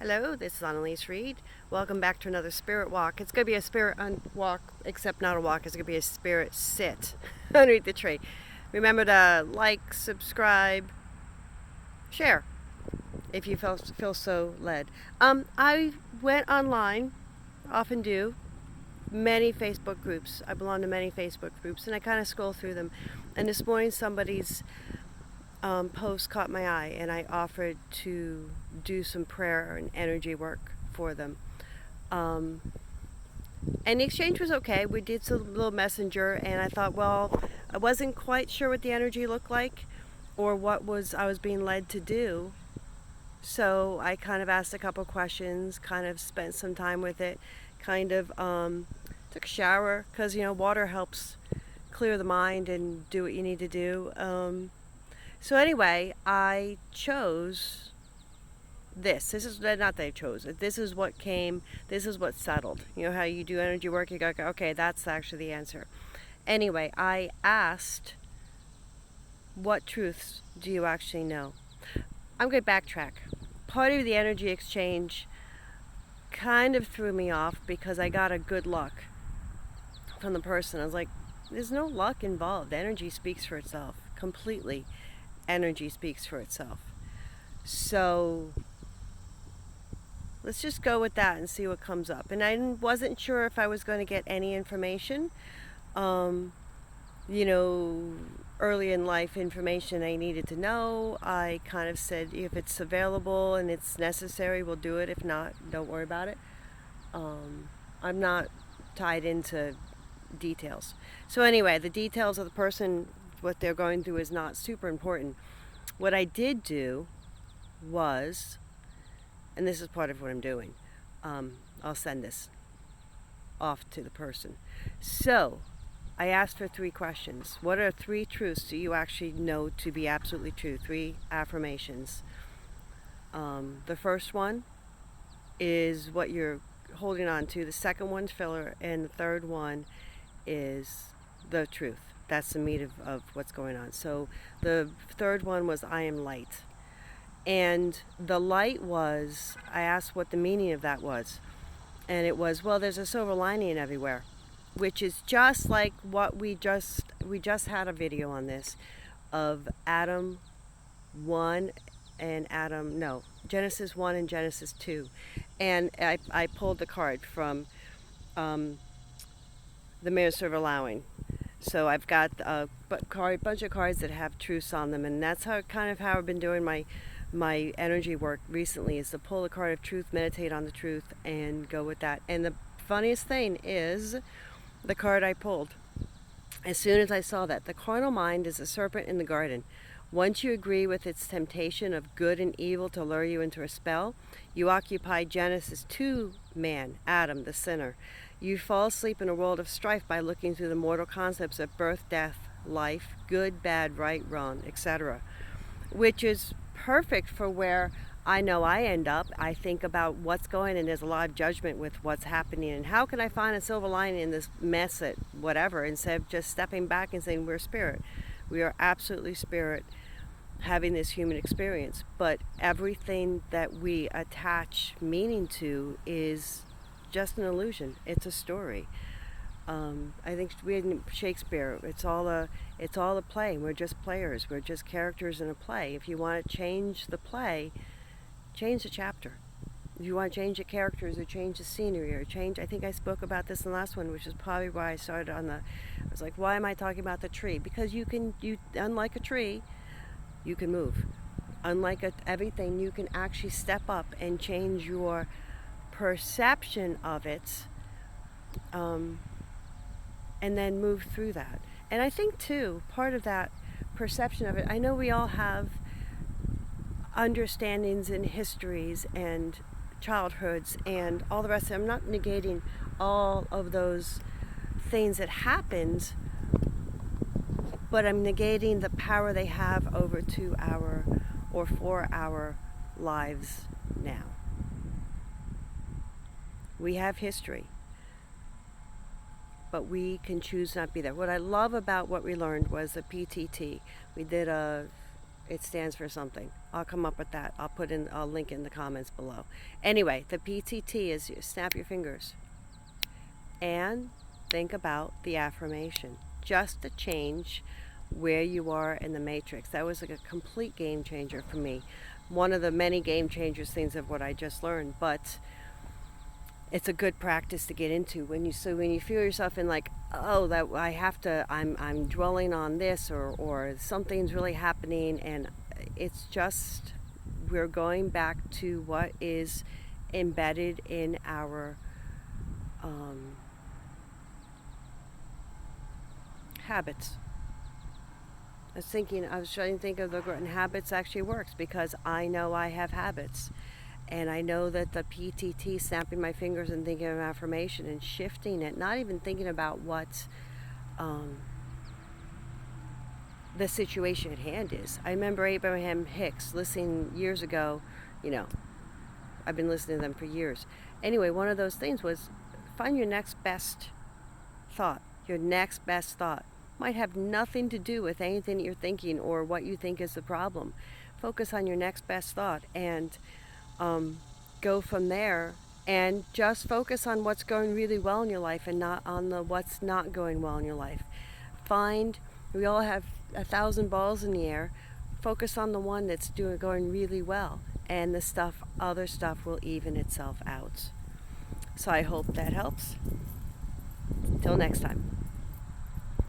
Hello, this is Annalise Reed. Welcome back to another spirit walk. It's going to be a spirit walk, except not a walk. It's going to be a spirit sit underneath the tree. Remember to like, subscribe, share if you feel so led. I went online, often do, many Facebook groups. I belong to many Facebook groups, and I kind of scroll through them. And this morning, somebody's post caught my eye, and I offered to do some prayer and energy work for them. And the exchange was okay. We did some little messenger, and I thought, well, I wasn't quite sure what the energy looked like or what I was being led to do. So I kind of asked a couple questions, kind of spent some time with it, kind of took a shower because, water helps clear the mind and do what you need to do. So anyway, I chose this. This is not that I chose it. This is what came. This is what settled. You know how you do energy work? You go, okay, that's actually the answer. Anyway, I asked, what truths do you actually know? I'm going to backtrack. Part of the energy exchange kind of threw me off because I got a good luck from the person. I was like, there's no luck involved. Energy speaks for itself completely. Energy speaks for itself. So let's just go with that and see what comes up. And I wasn't sure if I was going to get any information. Early in life information I needed to know. I kind of said, if it's available and it's necessary, we'll do it. If not, don't worry about it. I'm not tied into details. So anyway, the details of the person, what they're going through is not super important. What I did do was, and this is part of what I'm doing, I'll send this off to the person. So I asked for 3 questions. What are 3 truths do you actually know to be absolutely true? 3 affirmations. The first one is what you're holding on to. The second one's filler, and the third one is the truth. That's the meat of what's going on. So the third one was, I am light. And the light was, I asked what the meaning of that was. And it was, well, there's a silver lining everywhere, which is just like what we just had a video on this of Adam 1 and Genesis 1 and Genesis 2. And I pulled the card from the Ministry of Allowing. So I've got a bunch of cards that have truths on them, and that's how I've been doing my energy work recently, is to pull a card of truth, meditate on the truth, and go with that. And the funniest thing is the card I pulled. As soon as I saw that, the carnal mind is a serpent in the garden. Once you agree with its temptation of good and evil to lure you into a spell, you occupy Genesis 2 man, Adam, the sinner. You fall asleep in a world of strife by looking through the mortal concepts of birth, death, life, good, bad, right, wrong, etc., which is perfect for where I know I end up. I think about what's going, and there's a lot of judgment with what's happening, and how can I find a silver lining in this mess at whatever, instead of just stepping back and saying, we're spirit. We are absolutely spirit having this human experience. But everything that we attach meaning to is just an illusion. It's a story. I think we had Shakespeare. It's all a play. We're just players. We're just characters in a play. If you want to change the play, change the chapter. If you want to change the characters or change the scenery or change, I think I spoke about this in the last one, which is probably why I started I was like, why am I talking about the tree? Because unlike a tree, you can move. Unlike everything, you can actually step up and change your perception of it, and then move through that. And I think too, part of that perception of it, I know we all have understandings and histories and childhoods and all the rest of it. I'm not negating all of those things that happened, but I'm negating the power they have over for our lives now. We have history, but we can choose not to be there. What I love about what we learned was the P.T.T. We did a It stands for something. I'll come up with that. I'll link in the comments below. Anyway, the P.T.T is you snap your fingers and think about the affirmation. Just to change where you are in the matrix. That was like a complete game changer for me. One of the many game changers things of what I just learned, but it's a good practice to get into when you feel yourself in like, oh, that I'm dwelling on this, or something's really happening, and it's just we're going back to what is embedded in our habits. I was trying to think of and habits actually works because I know I have habits. And I know that the P.T.T, snapping my fingers and thinking of affirmation and shifting it, not even thinking about what the situation at hand is. I remember Abraham Hicks listening years ago, I've been listening to them for years. Anyway, one of those things was find your next best thought. Your next best thought might have nothing to do with anything that you're thinking or what you think is the problem. Focus on your next best thought and go from there, and just focus on what's going really well in your life and not on what's not going well in your life. We all have 1,000 balls in the air. Focus on the one that's going really well, and other stuff will even itself out. So I hope that helps. Till next time.